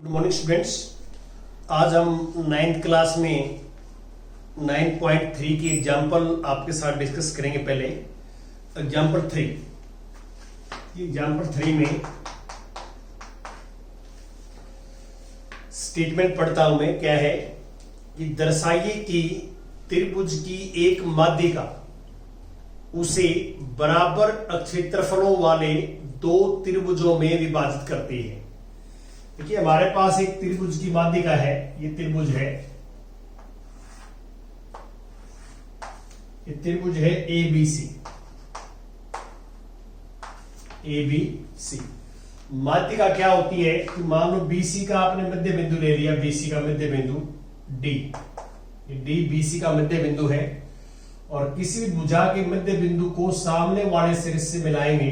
Good morning students. आज हम ninth class में 9.3 की एग्जाम्पल आपके साथ डिस्कस करेंगे। पहले एग्जाम्पल 3 में स्टेटमेंट पढ़ता हूं मैं। क्या है कि दर्शाइए कि त्रिभुज की एक माध्यिका उसे बराबर क्षेत्रफलों वाले दो त्रिभुजों में विभाजित करती है। देखिए हमारे पास एक त्रिभुज की माध्यिका है, ये त्रिभुज है, ये त्रिभुज है ABC। माध्यिका क्या होती है कि मान लो BC का आपने मध्य बिंदु ले लिया, BC का मध्य बिंदु D, ये D BC का मध्य बिंदु है, और किसी भी भुजा के मध्य बिंदु को सामने वाले सिरे से मिलाएंगे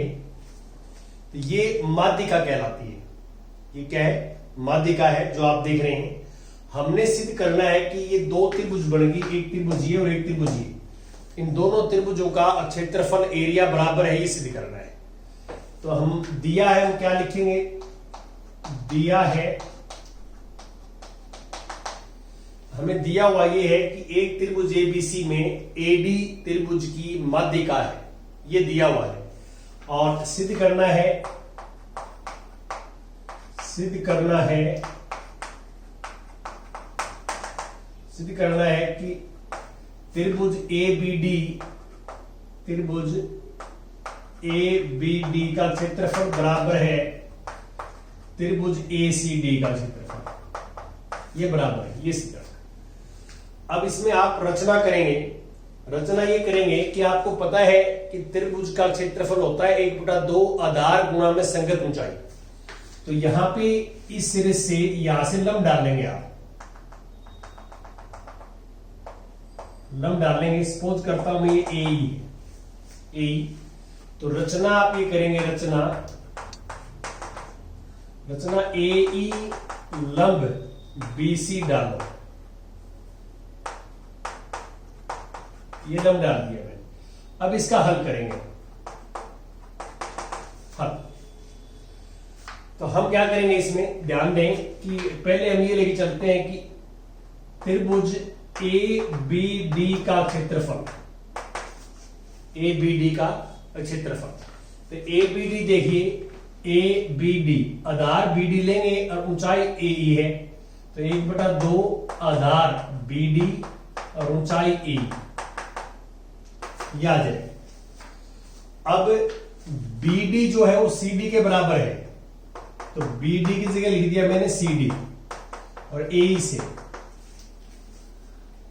तो ये माध्यिका कहलाती है। ये क्या है? माध्यिका है जो आप देख रहे हैं। हमने सिद्ध करना है कि ये दो त्रिभुज बनेगी, एक त्रिभुज ये और एक त्रिभुज ये। इन दोनों त्रिभुजों का क्षेत्रफल एरिया बराबर है, ये सिद्ध करना है। तो हम दिया है, हम क्या लिखेंगे? दिया है, हमें दिया हुआ ये है कि एक त्रिभुज ABC में AD त्रिभुज की माध्यिका है, ये दिया हुआ है। और सिद्ध करना है कि त्रिभुज ABD का क्षेत्रफल बराबर है त्रिभुज ACD का क्षेत्रफल, ये बराबर है, ये सिद्ध। अब इसमें आप रचना करेंगे। रचना ये करेंगे कि आपको पता है कि त्रिभुज का क्षेत्रफल होता है 1/2 आधार गुणा में संगत ऊंचाई। तो यहां पे इस सिरे से यहां से लंब डालेंगे, आप लंब डालेंगे। सपोज करता हूं ये AE, तो रचना आप ये करेंगे, रचना AE लंब BC डालो, ये लंब डाल दिया मैंने। अब इसका हल करेंगे। हल तो हम क्या करेंगे, इसमें ध्यान दें कि पहले हम ये लेके चलते हैं कि त्रिभुज ABD का क्षेत्रफल, तो ABD देखिए, ABD आधार BD लेंगे और ऊंचाई AE है, तो 1/2 आधार BD और ऊंचाई AE याद है। अब BD जो है वो CD के बराबर है, तो BD की जगह लिख दिया मैंने CD और AE से।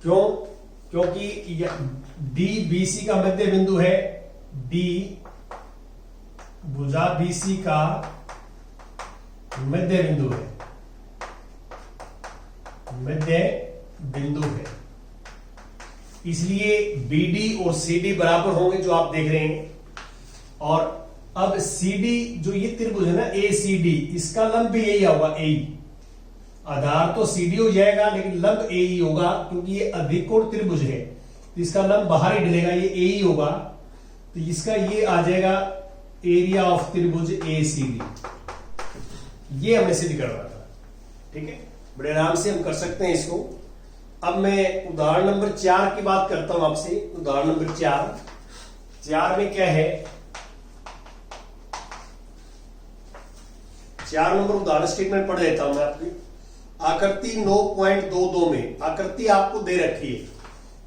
क्यों? क्योंकि D BC का मध्य बिंदु है, D भुजा BC का मध्य बिंदु है, इसलिए BD और CD बराबर होंगे, जो आप देख रहे हैं। और अब CD जो ये त्रिभुज है ना ACD, इसका लंब भी यही होगा AE। आधार तो CD हो जाएगा लेकिन लंब AE होगा, क्योंकि ये अधिकोण त्रिभुज है, तो इसका लंब बाहर ही डलेगा, ये AE होगा। तो इसका ये आ जाएगा एरिया ऑफ त्रिभुज ACD। ये हमने सिद्ध करना था, ठीक है। बड़े आराम से हम कर सकते हैं इसको। अब मैं उदाहरण नंबर 4 की बात करता हूं आपसे। उदाहरण नंबर 4 में क्या है? 4 नंबर उदाहरण स्टेटमेंट पढ़ देता हूं मैं आपकी। आकृति 9.22 में आकृति आपको दे रखी है।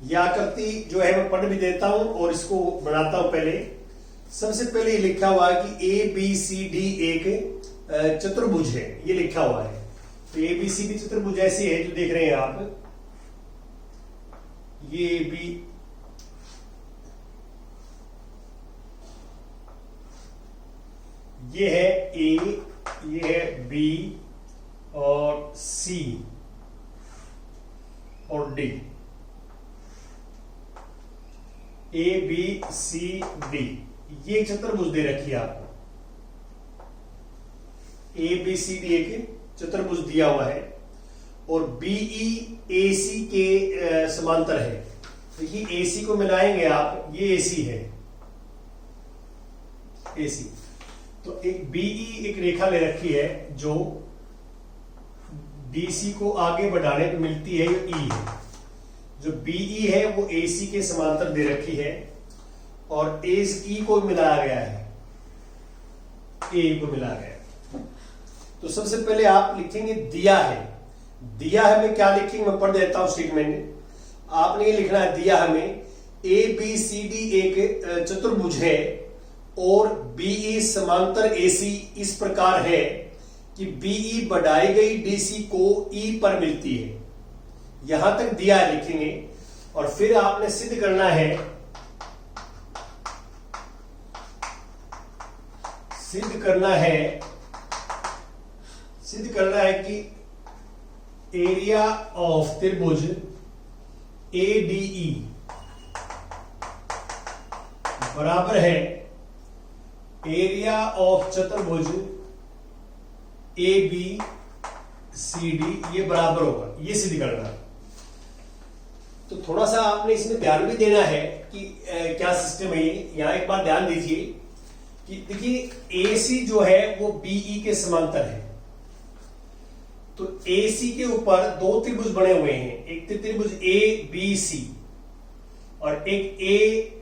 यह आकृति जो है मैं पढ़ भी देता हूं और इसको बनाता हूं। पहले सबसे पहले ये लिखा हुआ है कि ABCD एक चतुर्भुज है, ये लिखा हुआ है। तो ABCD चतुर्भुज ऐसी है जो देख रहे हैं आप। ये है A, ये है B और C और D। ABCD ये चतुर्भुज दे रखी है आपको। ABCD एक चतुर्भुज दिया हुआ है और BE AC के समांतर है। तो ये AC को मिलाएंगे आप, ये AC है, AC। तो एक BE एक रेखा ले रखी है जो डीसी को आगे बढ़ाने पे मिलती है ये ई है। जो बीई है वो एसी के समांतर दे रखी है और एस ई को मिलाया गया है, ए को मिलाया गया है। तो सबसे पहले आप लिखेंगे दिया है। दिया है में क्या लिखेंगे, मैं पढ़ देता हूं स्टेटमेंट। आपने ये लिखना है दिया हमें ए बी सी डी एक चतुर्भुज है और बीई समांतर एसी इस प्रकार है कि बीई बढ़ाई गई डीसी को ई पर मिलती है। यहां तक दिया है लिखेंगे और फिर आपने सिद्ध करना है, सिद्ध करना है कि एरिया ऑफ त्रिभुज एडीई बराबर है एरिया ऑफ चतुर्भुज ए बी सी डी, ये बराबर होगा, ये सिद्ध करना। तो थोड़ा सा आपने इसमें ध्यान भी देना है कि क्या सिस्टम है ये। यहां एक बात ध्यान दीजिए कि देखिए एसी जो है वो बीई के समांतर है। तो एसी के ऊपर दो त्रिभुज बने हुए हैं, एक त्रिभुज ए बी सी और एक ए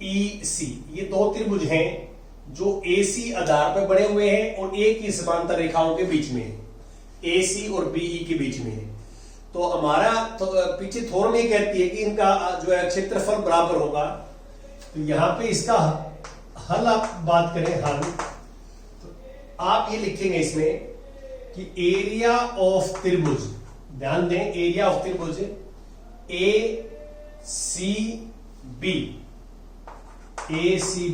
ई सी। ये दो त्रिभुज हैं जो एसी आधार पर बने हुए हैं और एक ही समांतर रेखाओं के बीच में है, एसी और बीई के बीच में है। तो हमारा तो पीछे थोड़ा ये कहती है कि इनका जो है क्षेत्रफल बराबर होगा। तो यहां पे इसका हल आप बात करें, हल तो आप ये लिखेंगे इसमें कि एरिया ऑफ त्रिभुज, ध्यान दें एरिया ऑफ त्रिभुज A C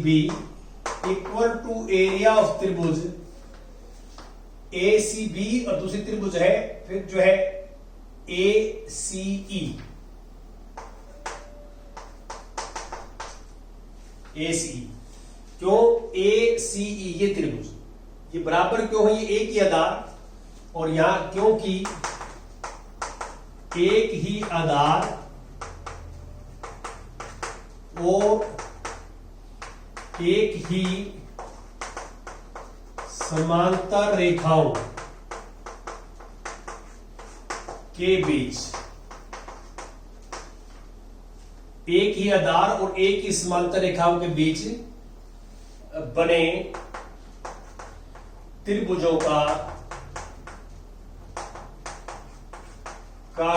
B equal to area of त्रिभुज ए सी बी और दूसरी त्रिभुज है फिर जो है ए सी ई। क्यों ए सी ई ये त्रिभुज, ये बराबर क्यों है, ये एक ही आधार और यहां क्योंकि एक ही आधार और एक ही समांतर रेखाओं के बीच, एक ही आधार और एक ही समांतर रेखाओं के बीच बने त्रिभुजों का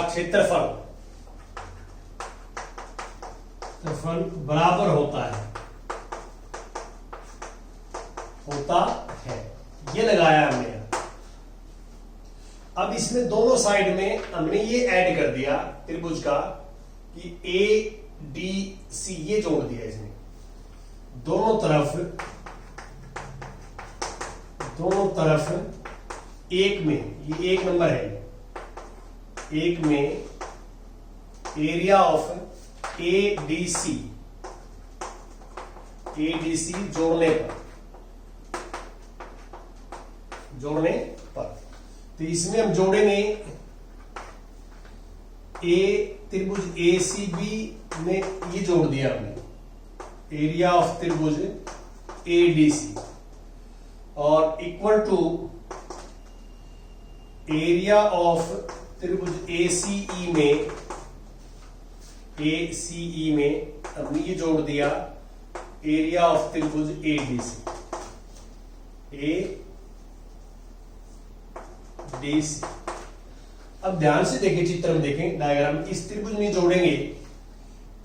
क्षेत्रफल बराबर होता है, ये लगाया हमने। अब इसमें दोनों साइड में हमने ये ऐड कर दिया त्रिभुज का कि ए डी सी, ये जोड़ दिया इसमें दोनों तरफ एक में, ये एक नंबर है, एक में area of A D C जोड़ने पर तो इसमें हम जोड़ेंगे त्रिभुज ए सी बी में ये जोड़ दिया हमने एरिया ऑफ त्रिभुज ए डी सी और इक्वल टू एरिया ऑफ त्रिभुज ए सी ई में हमने ये जोड़ दिया एरिया ऑफ त्रिभुज ए डी सी। अब ध्यान से देखें, चित्र में देखें डायग्राम, इस त्रिभुज में जोड़ेंगे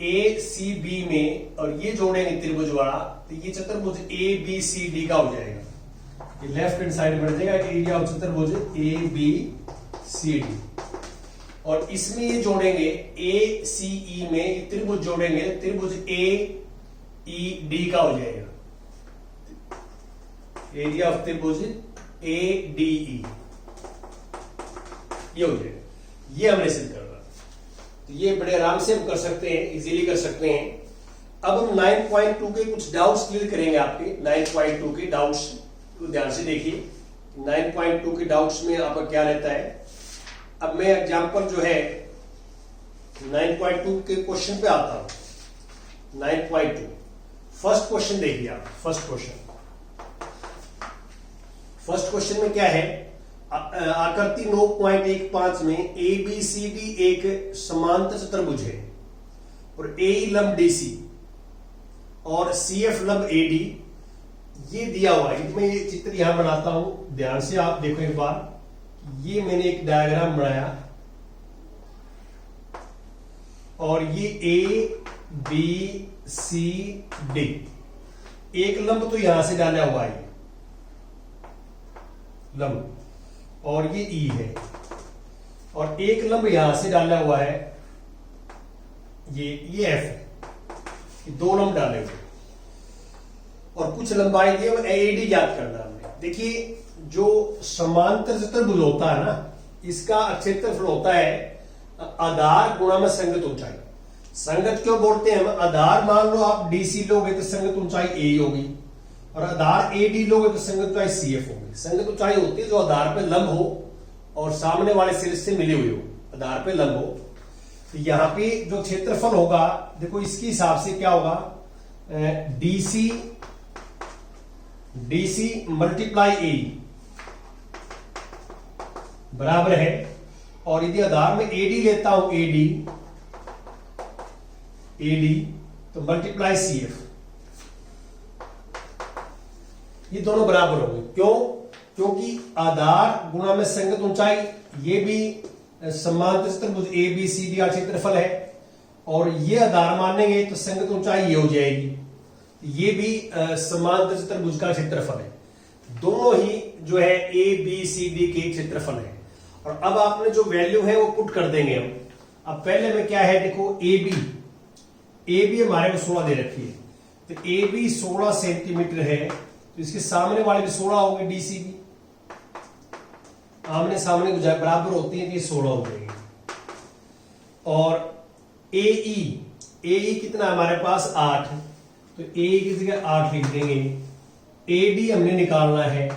ए सी बी में और ये जोड़ेंगे त्रिभुज वाला, तो ये चतुर्भुज ए बी सी डी का हो जाएगा। ये लेफ्ट हैंड साइड बढ़ जाएगा एरिया ऑफ चतुर्भुज ए बी सी डी और इसमें ये जोड़ेंगे ए सी ई में त्रिभुज जोड़ेंगे, त्रिभुज ए ई डी का हो जाएगा एरिया ऑफ त्रिभुज ए डी ई, ये हो जाएगा। ये हमने सिद्ध करना, तो ये बड़े आराम से हम कर सकते हैं, इजीली कर सकते हैं। अब हम 9.2 के कुछ डाउट्स क्लियर करेंगे आपके 9.2 के डाउट्स, तो ध्यान से देखिए 9.2 के डाउट्स में आपका क्या रहता है। अब मैं एग्जांपल जो है 9.2 के क्वेश्चन पे आता हूं। 9.2 फर्स्ट क्वेश्चन देखिए आप। फर्स्ट क्वेश्चन में क्या है, आकृति 9.15 में ए बी सी डी एक समांतर चतुर्भुज है और ए लंब डीसी और सी एफ लंब एडी ये दिया हुआ है। मैं ये चित्र यहां बनाता हूं, ध्यान से आप देखो एक बार। ये मैंने एक डायग्राम बनाया और ये ए बी सी डी एक लंब तो यहां से डाला हुआ है लंब, और ये ई है, और एक लंब यहां से डाला हुआ है ये एफ है। दो लंब डाले हुए और कुछ लंबाई दी है, एडी ज्ञात करना हमने। देखिए जो समांतर चतुर्भुज होता है ना, इसका क्षेत्रफल होता है आधार गुणा में संगत ऊंचाई। संगत क्यों बोलते हैं हम? आधार मान लो आप डीसी लोगे तो संगत ऊंचाई ए होगी, और आधार एडी लोगे तो संगत ऊंचाई सी एफ होगी। संगत ऊंचाई होती है जो आधार पे लंब हो और सामने वाले सिरे से मिले हुए हो, आधार पे लंब हो। तो यहां पे जो क्षेत्रफल होगा देखो इसके हिसाब से क्या होगा, डीसी मल्टीप्लाई ए बराबर है, और यदि आधार में एडी लेता हूं एडी तो मल्टीप्लाई सी एफ, ये दोनों बराबर होंगे। क्यों? क्योंकि आधार गुणा में संगत ऊंचाई, ये भी समांतर चतुर्भुज ए बी सी डी का क्षेत्रफल है, और ये आधार मानेंगे तो संगत ऊंचाई ये हो जाएगी, ये भी समांतर चतुर्भुज का क्षेत्रफल है। दोनों ही जो है ए बी सी डी के क्षेत्रफल है। और अब आपने जो वैल्यू है वो पुट कर देंगे हम। अब पहले में क्या है देखो, ए बी हमारे को 16 दे रखी है, तो ए बी 16 सेंटीमीटर है, तो इसके सामने वाले भी 16 होंगे, डीसी भी आमने सामने को बराबर होती है तो ये 16 हो जाएगी। और एई कितना हमारे पास 8, तो ए की जगह 8 लिख देंगे। एडी हमने निकालना है,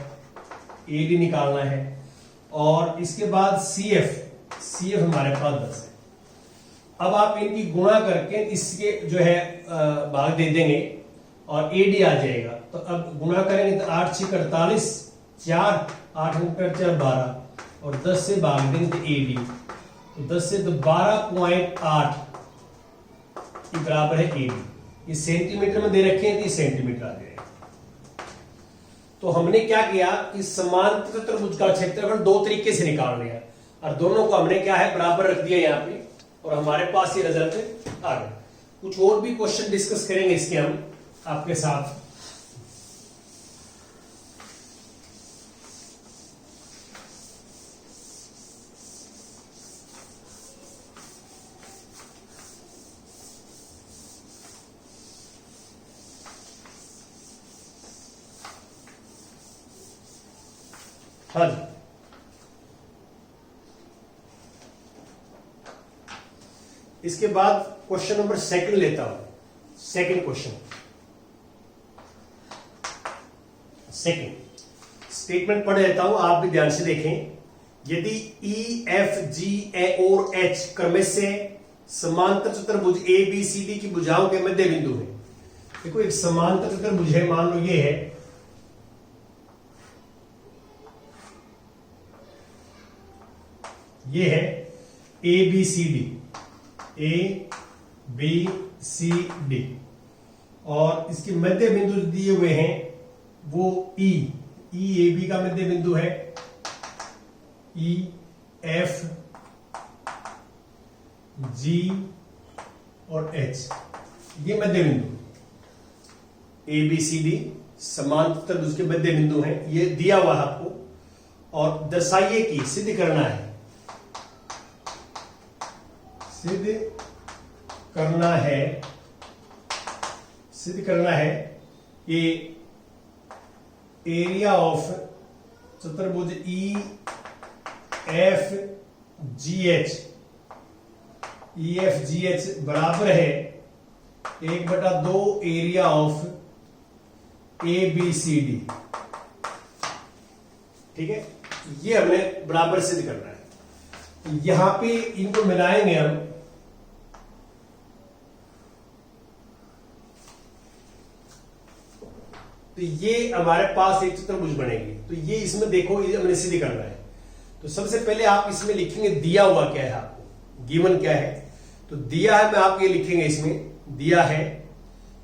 एडी निकालना है, और इसके बाद सीएफ हमारे पास 10 है। अब आप इनकी गुणा करके इसके जो है भाग दे देंगे और एडी आ जाएगा। तो अब गुणा करेंगे तो 8 6 48, 4 8 4 12, और 10 से भाग देंगे तो एडी, तो 10 से तो 12.8 बराबर है एडी। ये सेंटीमीटर में दे रखे हैं तो ये सेंटीमीटर आ जाएगा। तो हमने क्या किया कि समांतर चतुर्भुज का क्षेत्रफल दो तरीके से निकाल लिया, और दोनों को हमने क्या है बराबर रख दिया यहाँ पे, और हमारे पास ये रिजल्ट आ गया। कुछ और भी क्वेश्चन डिस्कस करेंगे इसके हम आपके साथ। हाँ जी, इसके बाद क्वेश्चन नंबर 2 लेता हूं। सेकंड क्वेश्चन, स्टेटमेंट पढ़ लेता हूं, आप भी ध्यान से देखें। यदि ई एफ जी ए और एच क्रम से समांतर चतुर्भुज ए बी सी डी की भुजाओं के मध्य बिंदु है। देखो एक समांतर चतुर्भुज है, मान लो ये है, ये है ए बी सी डी, और इसके मध्य बिंदु दिए हुए हैं वो ई ए बी का मध्य बिंदु है, ई एफ जी और एच ये मध्य बिंदु, ए बी सी डी समांतर उसके मध्य बिंदु है, ये दिया हुआ है आपको। और दर्शाइए कि सिद्ध करना है, सिद्ध करना है कि एरिया ऑफ चतुर्भुज ई एफ जी एच बराबर है 1/2 area of A B C D. ठीक है, ये हमने बराबर सिद्ध करना है। यहां पे इनको मिलाएंगे हम, तो ये हमारे पास एक चतुर्भुज बनेगी। तो ये इसमें देखो, ये हमने सिद्ध करना है। तो सबसे पहले आप इसमें लिखेंगे दिया हुआ क्या है, आपको गिवन क्या है। तो दिया है, मैं आप ये लिखेंगे, इसमें दिया है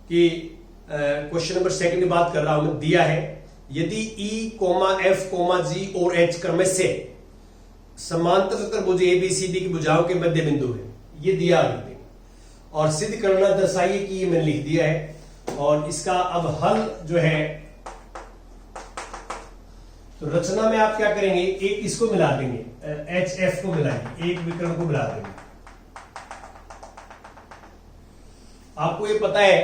कि क्वेश्चन नंबर 2 की बात कर रहा हूं मैं। दिया है यदि E, F, G और H क्रम से समांतर चतुर्भुज ABCD की भुजाओं के मध्य बिंदु है, ये दिया लिख देंगे। और सिद्ध करना दर्शाइए कि ये मैंने लिख दिया है। और इसका अब हल जो है, तो रचना में आप क्या करेंगे, एक इसको मिला देंगे, HF को मिलाएंगे, एक विकर्ण को मिला देंगे। आपको ये पता है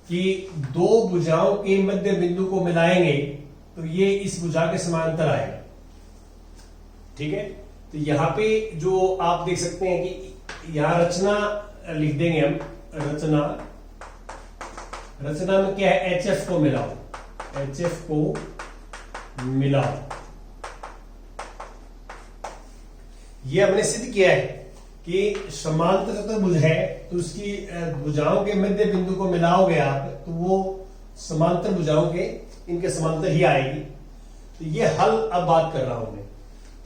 कि दो भुजाओं के मध्य बिंदु को मिलाएंगे तो ये इस भुजा के समांतर आएगा, ठीक है। तो यहां पे जो आप देख सकते हैं कि यहां रचना लिख देंगे हम, रचना में क्या है, HF को मिलाओ, HF को मिलाओ। ये हमने सिद्ध किया है कि समांतर चतुर्भुज है तो उसकी भुजाओं के मध्य बिंदु को मिलाओगे आप तो वो समांतर भुजाओं के इनके समांतर ही आएगी। तो ये हल अब बात कर रहा हूं मैं।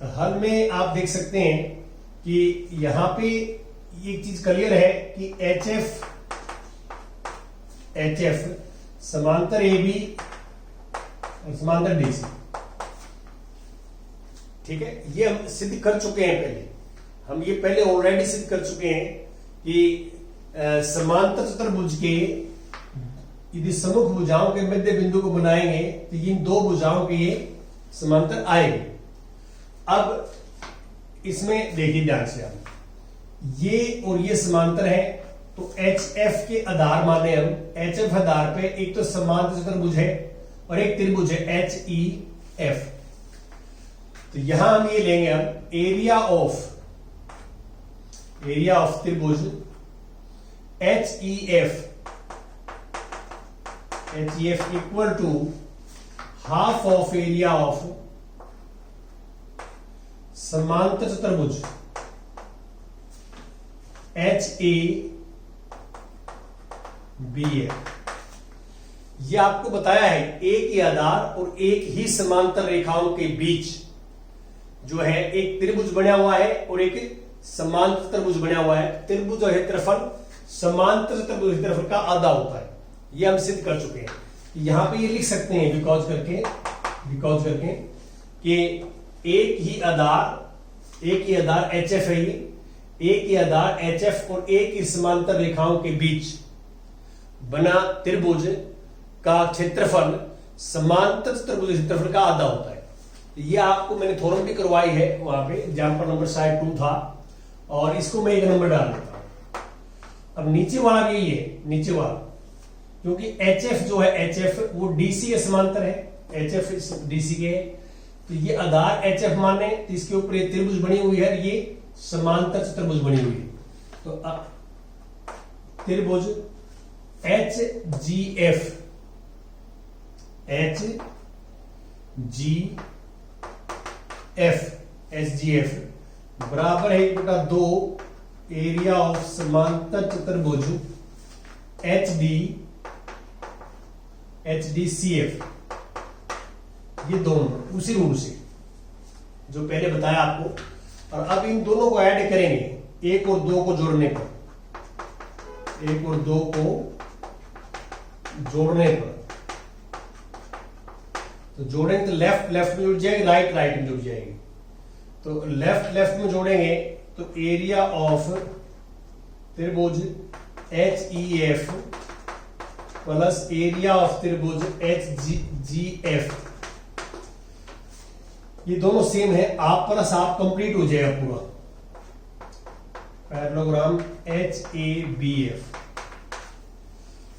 तो हल में आप देख सकते हैं कि यहां पे एक चीज क्लियर है कि HF समांतर AB और समांतर DC, ठीक है। ये हम सिद्ध कर चुके हैं पहले, हम ये पहले ऑलरेडी सिद्ध कर चुके हैं कि समांतर चतुर्भुज के यदि सम्मुख भुजाओं के मध्य बिंदु को बनाएंगे तो इन दो भुजाओं के ये समांतर आएंगे। अब इसमें देखिए ध्यान से, आप ये और ये समांतर है तो HF के आधार माने हम, HF आधार पे एक तो समांतर चतुर्भुज है और एक त्रिभुज है HEF। तो यहां हम ये लेंगे अब एरिया ऑफ त्रिभुज HEF equal to half of area of समांतर चतुर्भुज HABF। यह आपको बताया है एक ही आधार और एक ही समांतर रेखाओं के बीच जो है एक त्रिभुज बना हुआ है और एक समांतर त्रिभुज बना हुआ है। त्रिभुज और क्षेत्रफल समांतर त्रिभुज क्षेत्रफल का आधा होता है, यह हम सिद्ध कर चुके हैं। यहां पे ये लिख सकते हैं बिकॉज करके कि एक ही आधार HF है, एक ही आधार HF और एक ही समांतर रेखाओं के बीच बना त्रिभुज का क्षेत्रफल समांतर त्रिभुज क्षेत्रफल का आधा होता है। ये आपको मैंने थ्योरम भी करवाई है, वहां पे एग्जाम्पल नंबर शायद 2 था, और इसको मैं 1 नंबर डाल देता हूं। अब नीचे वाला भी यही है, नीचे वाला, क्योंकि HF जो है HF वो DC के समांतर है, HF DC के है, तो ये आधार HF माने तो इसके ऊपर ये त्रिभुज बनी हुई है, ये समांतर चतुर्भुज बनी हुई है। तो अब त्रिभुज HGF बराबर है 1/2 एरिया ऑफ समांतर चतुर्भुज HDCF। ये दोनों उसी रूल से जो पहले बताया आपको। और अब इन दोनों को ऐड करेंगे 1 और 2 को जोड़ने पर, 1 और 2 को जोड़ने पर, तो जोड़ेंगे तो लेफ्ट में जुड़ जाएगी, राइट में जुड़ जाएगी। तो लेफ्ट में जोड़ेंगे तो एरिया ऑफ त्रिभुज HEF प्लस एरिया ऑफ त्रिभुज HGF, ये दोनों सेम है, आप प्लस आप कंप्लीट हो जाएगा पूरा पैरेललोग्राम HABF।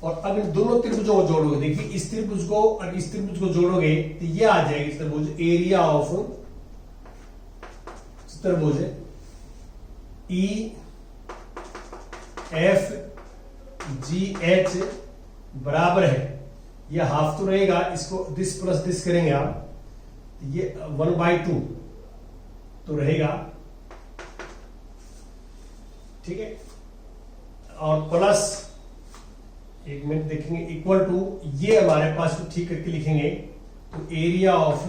और अब इन दोनों त्रिभुजों को जोड़ोगे, देखिए इस त्रिभुज को और इस त्रिभुज को जोड़ोगे तो ये आ जाएगी इस त्रिभुज एरिया ऑफ त्रिभुज EFGH बराबर है, ये हाफ तो रहेगा, इसको दिस प्लस दिस करेंगे आप, ये 1/2 तो रहेगा, ठीक है। और प्लस 1 मिनट देखेंगे इक्वल टू, ये हमारे पास ठीक करके लिखेंगे तो एरिया ऑफ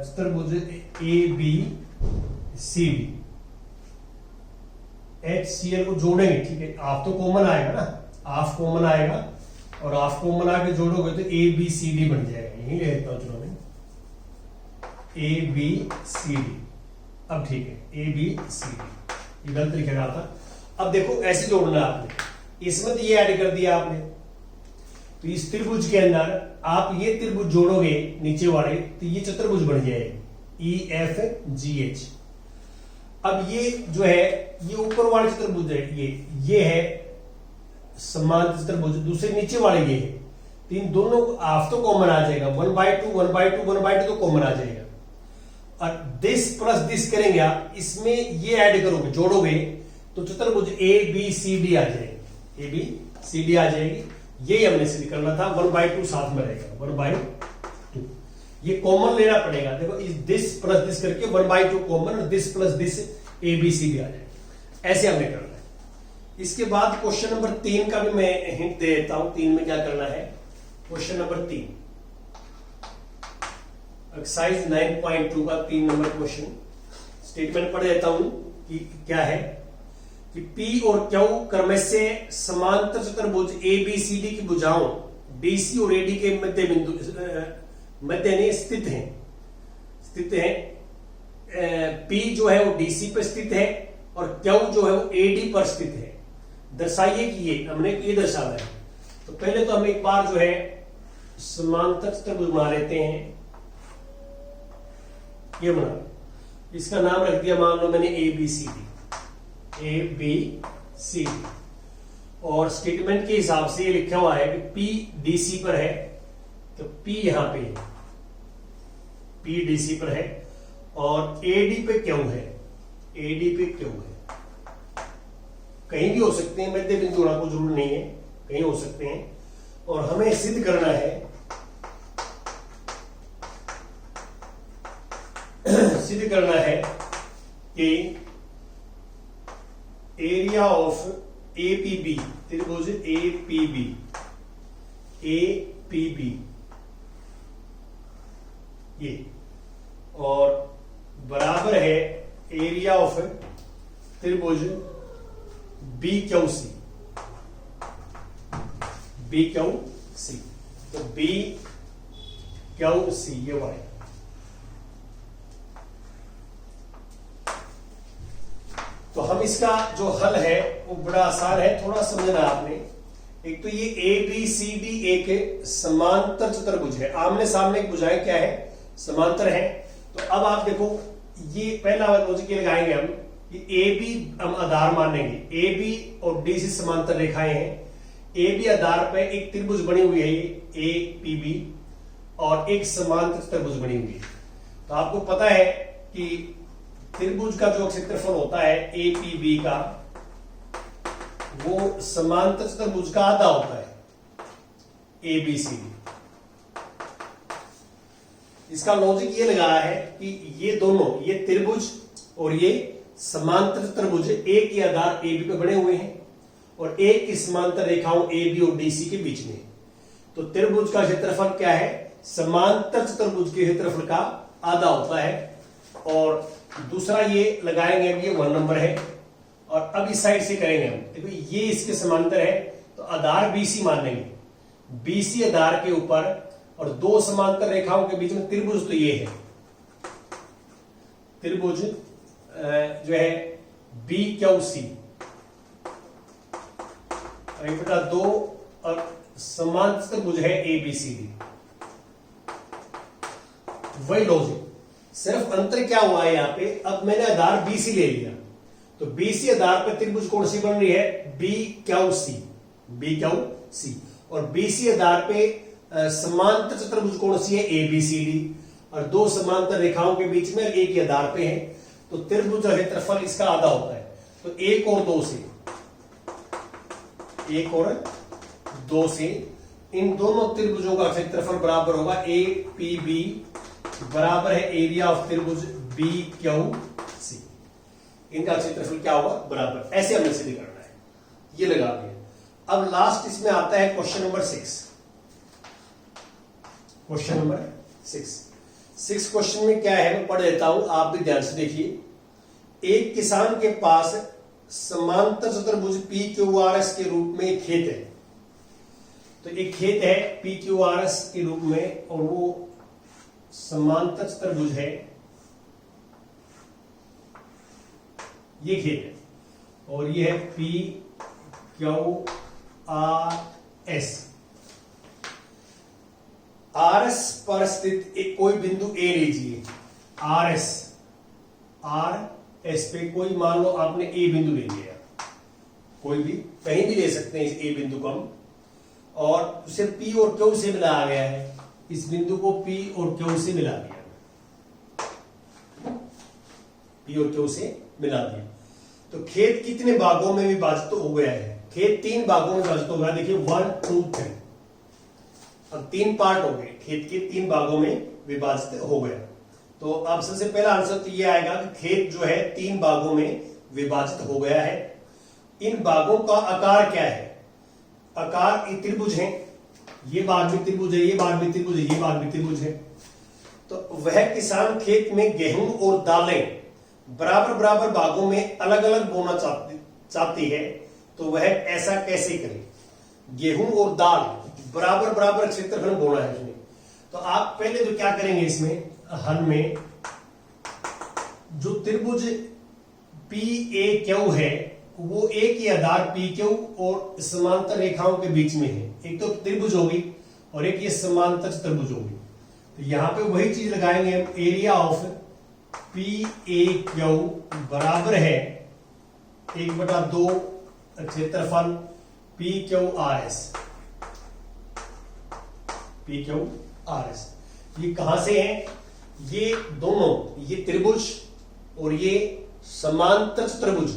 त्रिभुज AB C D, H C L को जोड़ेंगे, ठीक है, हाफ तो कॉमन आएगा ना, हाफ कॉमन आएगा और हाफ कॉमन आके जोड़ोगे तो ए बी सी डी बन जाएगा। यही ले लेता हूं, चलो मैं ए बी सी डी। अब ठीक है, ए बी सी डी, ये गलत लिखा गया था। अब देखो ऐसे जोड़ना है आपने, इसमें तो ये ऐड कर दिया आपने, तो इस त्रिभुज के अंदर आप ये त्रिभुज जोड़ोगे नीचे वाले तो ये चतुर्भुज बन जाएगा, ई एफ जी एच। अब ये जो है ये ऊपर वाले चतुर्भुज है, ये है समान चतुर्भुज, दूसरे नीचे वाले ये है, तो इन दोनों को हाफ तो कॉमन आ जाएगा, 1/2 1/2 1/2 तो कॉमन आ जाएगा। और दिस प्लस दिस करेंगे आप, इसमें ये ऐड करोगे जोड़ोगे तो चतुर्भुज ए बी सी डी आ जाएगी, ए बी सी डी आ जाएगी। यही हमने सिद्ध करना था, 1/2 साथ में रहेगा, 1/2 ये कॉमन लेना पड़ेगा। देखो इस दिस प्लस दिस करके 1/2 कॉमन और this plus this A B C D आ जाएगा, ऐसे हमने करना है। इसके बाद क्वेश्चन नंबर 3 का भी मैं हिंट दे देता हूं, 3 में क्या करना है। क्वेश्चन नंबर 3 एक्सरसाइज 9.2 का 3 नंबर क्वेश्चन, स्टेटमेंट पढ़ देता हूं कि क्या है कि P और Q क्रम से समांतर चतुर्भुज ए बी सी डी की भुजाओं BC और AD के मध्य बिंदु मध्य नहीं स्थित है। P जो है वो DC पर स्थित है और Q जो है वो AD पर स्थित है। दर्शाइए कि ये हमने ये दर्शाया है। तो पहले तो हम एक बार जो है समांतर चतुर्भुज बना लेते हैं, ये बना, इसका नाम रख दिया मान लो मैंने ए बी सी डी, और स्टेटमेंट के हिसाब से ये लिखा हुआ है कि P DC पर है, तो P यहां पे है, P DC पर है और AD पे Q है, AD पे Q है। कहीं भी हो सकते हैं, मध्य बिंदु होना कोई जरूरी नहीं है, कहीं हो सकते हैं। और हमें सिद्ध करना है कि एरिया ऑफ APB, त्रिभुज APB ये, और बराबर है एरिया ऑफ त्रिभुज BQC, तो BQC ये वाला। तो हम इसका जो हल है वो बड़ा आसान है, थोड़ा समझना आपने। एक तो ये ABCD एक समांतर चतुर्भुज है, आमने सामने एक भुजाएं क्या है, समांतर है। तो अब आप देखो ये पहला लॉजिक ये लगाएंगे हम कि AB हम आधार मानेंगे, AB और DC समांतर रेखाएं हैं। AB आधार पे एक त्रिभुज बनी हुई है ये APB और एक समांतर चतुर्भुज बनी हुई है। तो आपको पता है कि त्रिभुज का जो क्षेत्रफल होता है APB का, वो समांतर चतुर्भुज का आधा होता है ABCD। इसका लॉजिक ये लगाया है कि ये दोनों, ये त्रिभुज और ये समांतर चतुर्भुज एक ही आधार AB पे बने हुए हैं और एक ही समांतर रेखाओं AB और DC के बीच में। तो त्रिभुज का क्षेत्रफल क्या है, समांतर चतुर्भुज के क्षेत्रफल का आधा होता है। और दूसरा ये लगाएंगे हम, ये 1 नंबर है। और अब इस साइड से करेंगे हम, देखो ये इसके समांतर है तो आधार BC मान लेंगे, BC आधार के ऊपर और दो समांतर रेखाओं के बीच में त्रिभुज, तो ये है त्रिभुज जो है BQC, 2 और समांतर त्रिभुज है ABCD। वही लॉजिक, सिर्फ अंतर क्या हुआ है यहाँ पे, अब मैंने आधार BC ले लिया तो BC आधार पर त्रिभुज कौन सी बन रही है, BQC, और BC आधार पे समांतर चतुर्भुज कौन सी है, ABCD, और दो समांतर रेखाओं के बीच में एक ही आधार पे है। तो त्रिभुज का क्षेत्रफल इसका आधा होता है। तो 1 और 2 से इन दोनों त्रिभुजों का क्षेत्रफल बराबर होगा APB बराबर है एरिया ऑफ त्रिभुज BQC। इनका क्षेत्रफल क्या होगा, बराबर। ऐसे हमने सिद्ध करना है, ये लगा दिया। अब लास्ट इसमें आता है question number 6। Question number 6, 6 question में क्या है मैं पढ़ देता हूं, आप भी ध्यान से देखिए। एक किसान के पास समांतर चतुर्भुज पी क्यू आर एस के रूप में एक खेत है। तो एक खेत है पी क्यू आर एस के रूप में और वो समांतर चतुर्भुज है, ये खेत है और ये है P Q R S. R S पर स्थित एक कोई बिंदु ए लीजिए। आर एस पे कोई मान लो आपने ए बिंदु ले लिया, कोई भी कहीं भी ले सकते हैं इस ए बिंदु को हम, और उसे पी और क्यू से मिलाया गया है। इस बिंदु को पी और क्यू से मिला दिया, पी और क्यू से मिला दिया। तो खेत कितने भागों में विभाजित हो गया है? खेत 3 भागों में विभाजित हो गया। देखिए 1 2 3, अब 3 पार्ट हो गए, खेत के 3 भागों में विभाजित हो गया। तो अब सबसे पहला आंसर तो ये आएगा कि खेत जो है 3 भागों में विभाजित हो गया है। इन भागों का आकार क्या है? आकार त्रिभुज है, ये भाग भी त्रिभुज है, ये भाग भी त्रिभुज है, ये भाग भी त्रिभुज है। तो वह किसान खेत में गेहूं और दालें बराबर बराबर भागों में अलग अलग बोना चाहती है, तो वह ऐसा कैसे करे? गेहूं और दाल बराबर बराबर क्षेत्रफल बोना है इसमें। तो आप पहले तो क्या करेंगे, इसमें हल में जो त्रिभुज पी ए क्यू है वो एक ही आधार पी क्यू और समांतर रेखाओं के बीच में है। एक तो त्रिभुज होगी और एक ये समांतर त्रिभुज होगी। तो यहां पे वही चीज लगाएंगे हम, area of P A Q बराबर है 1/2 क्षेत्रफल P Q R S. P Q R S ये कहां से है? ये दोनों, ये त्रिभुज और ये समांतर त्रिभुज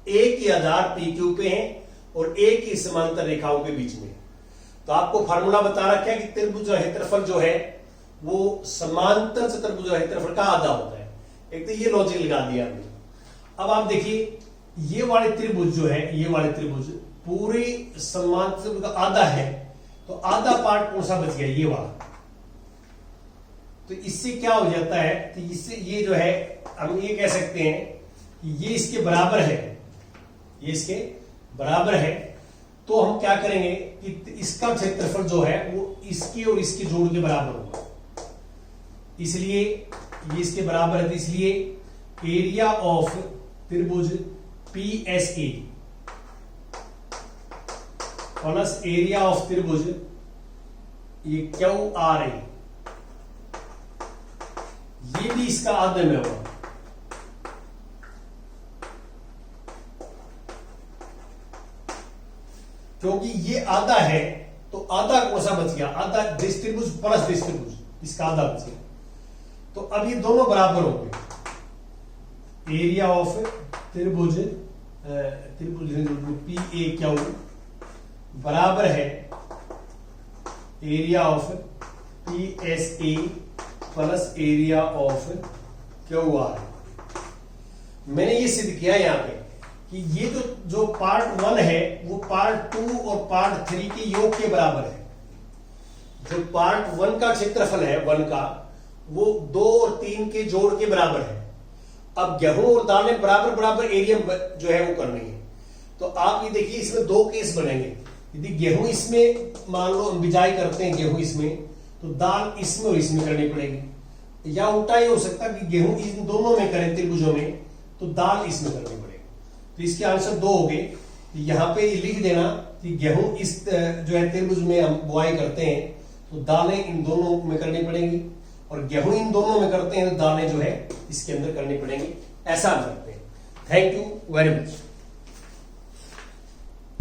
एक ही आधार पी क्यू पे है और एक ही समांतर रेखाओं के बीच में। तो आपको फार्मूला बता रखा है कि त्रिभुज क्षेत्रफल जो है वो समांतर चतुर्भुज क्षेत्रफल का आधा होता है। एक तो ये लॉजिक लगा दिया हमने। अब आप देखिए ये वाले त्रिभुज जो है, ये वाले त्रिभुज पूरे समांतर का आधा है, तो आधा पार्ट कौन सा बच गया? ये वाला। तो इससे क्या हो जाता है? तो इससे ये जो है हम ये कह सकते हैं कि ये इसके बराबर है, ये इसके बराबर है। तो हम क्या करेंगे कि इसका क्षेत्रफल जो है वो इसके और इसके जोड़ के बराबर होगा, इसलिए ये इसके बराबर है। तो इसलिए एरिया ऑफ त्रिभुज P S A plus area of त्रिभुज ये क्यू आर ए, ये भी इसका आधे में होगा। क्योंकि ये आधा है तो आधा कौन सा बच गया? आधा त्रिभुज प्लस त्रिभुज, इसका आधा बच गया। तो अब ये दोनों बराबर हो गए। एरिया ऑफ त्रिभुज पी ए क्यू बराबर है area of P S A plus area of Q R. मैंने ये सिद्ध किया यहां पे कि ये जो पार्ट 1 है वो पार्ट 2 और पार्ट 3 के योग के बराबर है। जो पार्ट 1 का क्षेत्रफल है 1 का, वो 2 और 3 के जोड़ के बराबर है। अब गेहूं और दालें बराबर बराबर एरिया जो है वो करनी है। तो आप ये देखिए इसमें 2 केस बनेंगे। यदि गेहूं इसमें मान लो हम बिजाई करते हैं गेहूं इसमें, तो दाल इसमें और इसमें करनी पड़ेगी। या उल्टा ये हो सकता है कि गेहूं इन दोनों में करें त्रिभुजों में, तो दाल इसमें करनी पड़ेगी। तो इसके आंसर 2 हो गए। तो यहां पे लिख देना कि गेहूं इस जो है त्रिभुज में हम बुआई करते हैं तो दालें इन दोनों में करनी पड़ेंगी, और गेहूं इन दोनों में करते हैं तो दालें जो है इसके अंदर करनी पड़ेंगी। ऐसा हम करते हैं। Thank you very much.